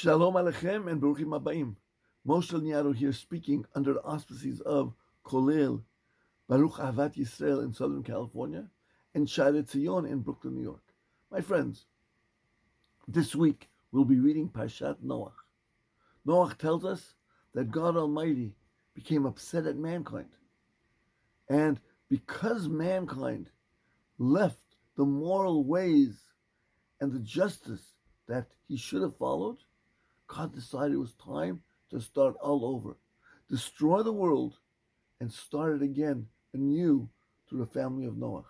Shalom Aleichem and Baruchim Abaim. Moshe Lagnado here speaking under the auspices of Kollel, Baruch Ahavat Yisrael in Southern California, and Sha'rei Tziyon in Brooklyn, New York. My friends, this week we'll be reading Parshat Noach. Noach tells us that God Almighty became upset at mankind. And because mankind left the moral ways and the justice that he should have followed, God decided it was time to start all over, destroy the world, and start it again anew through the family of Noah.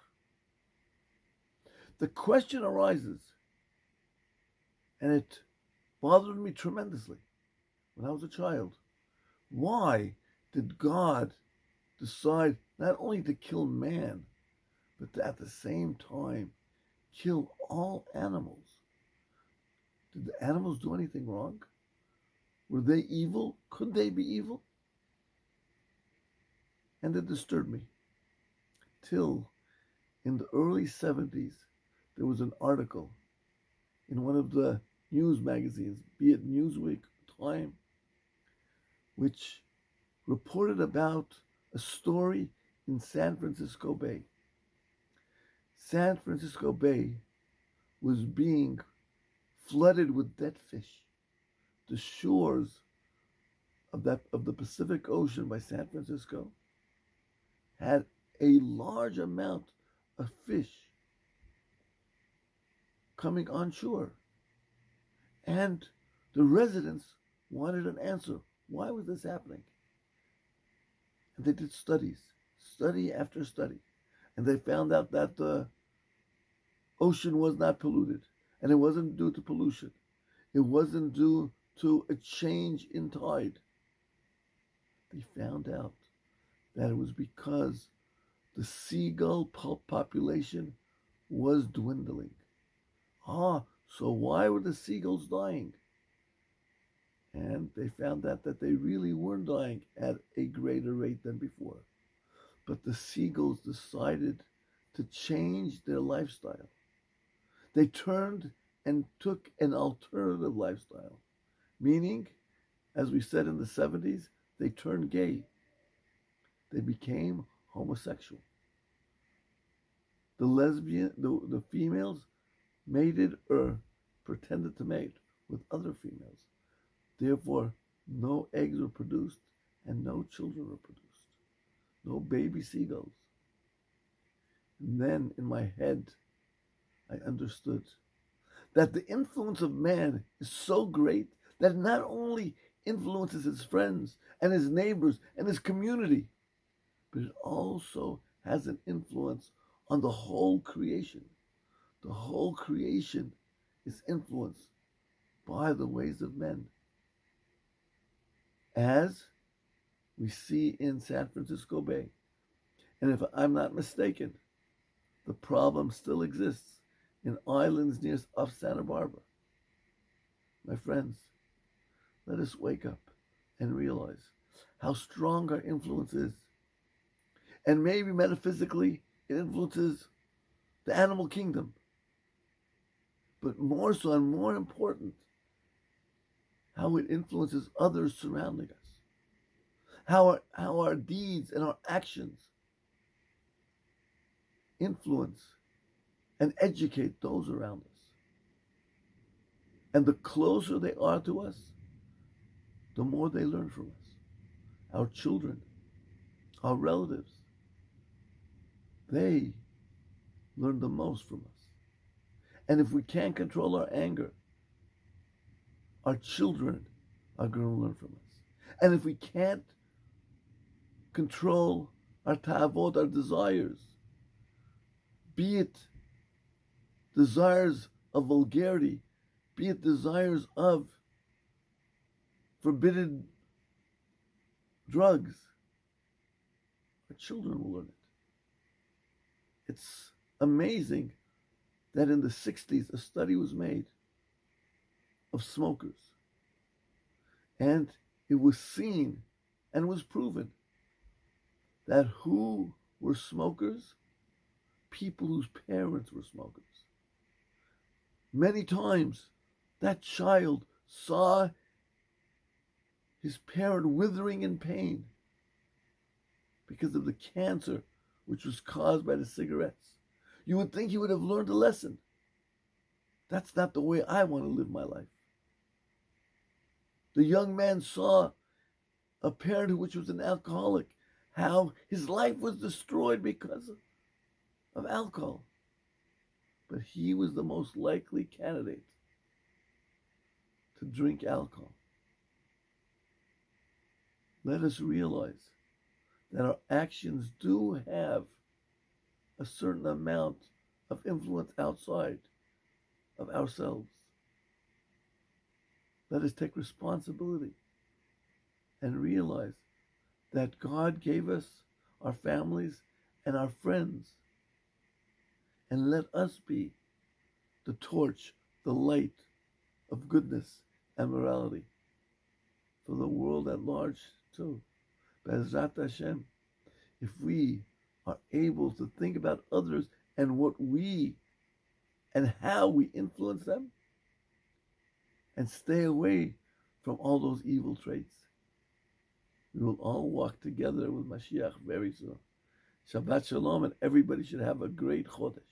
The question arises, and it bothered me tremendously when I was a child. Why did God decide not only to kill man, but to, at the same time, kill all animals? Did the animals do anything wrong? Were they evil? Could they be evil? And it disturbed me. Till in the early 70s, there was an article in one of the news magazines, be it Newsweek, Time, which reported about a story in San Francisco Bay. San Francisco Bay was being flooded with dead fish. The shores of the Pacific Ocean by San Francisco had a large amount of fish coming on shore. And the residents wanted an answer. Why was this happening? And they did studies, study after study. And they found out that the ocean was not polluted. And it wasn't due to pollution. It wasn't due to a change in tide. They found out that it was because the seagull population was dwindling. So why were the seagulls dying? And they found out that they really weren't dying at a greater rate than before. But the seagulls decided to change their lifestyle. They turned and took an alternative lifestyle. Meaning, as we said in the 70s, they turned gay. They became homosexual. The females mated or pretended to mate with other females. Therefore, no eggs were produced and no children were produced. No baby seagulls. And then in my head, I understood that the influence of man is so great that it not only influences his friends and his neighbors and his community, but it also has an influence on the whole creation. The whole creation is influenced by the ways of men. As we see in San Francisco Bay. And if I'm not mistaken, the problem still exists in islands near off Santa Barbara. My friends, let us wake up and realize how strong our influence is. And maybe metaphysically, it influences the animal kingdom. But more so and more important, how it influences others surrounding us. How our deeds and our actions influence and educate those around us. And the closer they are to us, the more they learn from us. Our children, our relatives, they learn the most from us. And if we can't control our anger, our children are going to learn from us. And if we can't control our ta'avot, our desires, be it desires of vulgarity, be it desires of forbidden drugs, our children will learn it. It's amazing that in the 60s, a study was made of smokers. And it was seen and was proven that who were smokers? People whose parents were smokers. Many times, that child saw his parent withering in pain because of the cancer which was caused by the cigarettes, you would think he would have learned a lesson. That's not the way I want to live my life. The young man saw a parent which was an alcoholic, how his life was destroyed because of alcohol. But he was the most likely candidate to drink alcohol. Let us realize that our actions do have a certain amount of influence outside of ourselves. Let us take responsibility and realize that God gave us our families and our friends, and let us be the torch, the light of goodness and morality for the world at large too. Be'ezrat Hashem, if we are able to think about others and what we and how we influence them, and stay away from all those evil traits, we will all walk together with Mashiach very soon. Shabbat Shalom, and everybody should have a great Chodesh.